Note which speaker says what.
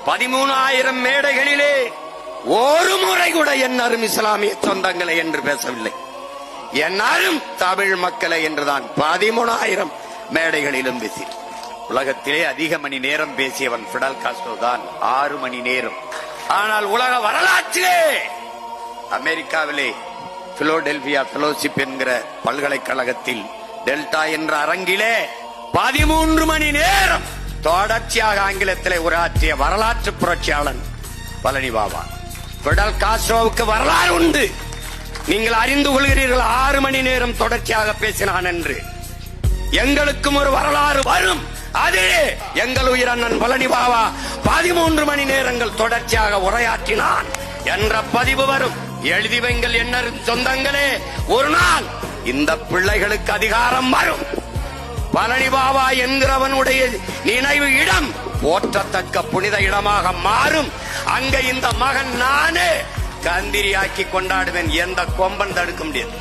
Speaker 1: 13,000 மேடைகளிலே ஒரு முறை கூட என் அரும் இஸ்லாமிய சொந்தங்களை என்று பேசவில்லை. என் அரும் தமிழ் மக்களை என்றுதான் 13,000 மேடைகளிலும் பேசி. உலகத்திலே அதிக மணி நேரம் பேசியவன் பிடல் காஸ்ட்ரோ தான், 6 மணி நேரம். ஆனால் உலக வரலாற்றிலே அமெரிக்காவிலே பிலோடெல்பியா பெலோஷிப் என்கிற பல்கலைக்கழகத்தில் டெல்டா என்ற அரங்கிலே 13 மணி நேரம் தொடர்ச்சியாக ஆங்கிலத்திலே உரையாற்றிய வரலாற்று புரட்சியாளன் பழனி பாபா. பிடல் காஸ்ட்ரோவுக்கு வரலாறு உண்டு. நீங்கள் அறிந்து கொள்கிறீர்கள் 6 மணி நேரம் தொடர்ச்சியாக பேசினான் என்று. எங்களுக்கும் ஒரு வரலாறு வரும். அது எங்கள் உயிரண்ணன் பழனி பாபா 13 மணி நேரங்கள் தொடர்ச்சியாக உரையாற்றினான் என்ற பதிவு வரும். எழுதி வைங்கள் என்ன சொந்தங்களே, ஒரு நாள் இந்த பிள்ளைகளுக்கு அதிகாரம் வரும். பழனி பாபா என்கிறவனுடைய நினைவு இடம் போற்றத்தக்க புனித இடமாக மாறும். அங்க இந்த மகன் நானே கந்திரியாக்கி கொண்டாடுவேன். எந்த கொம்பன் தடுக்க முடியாது.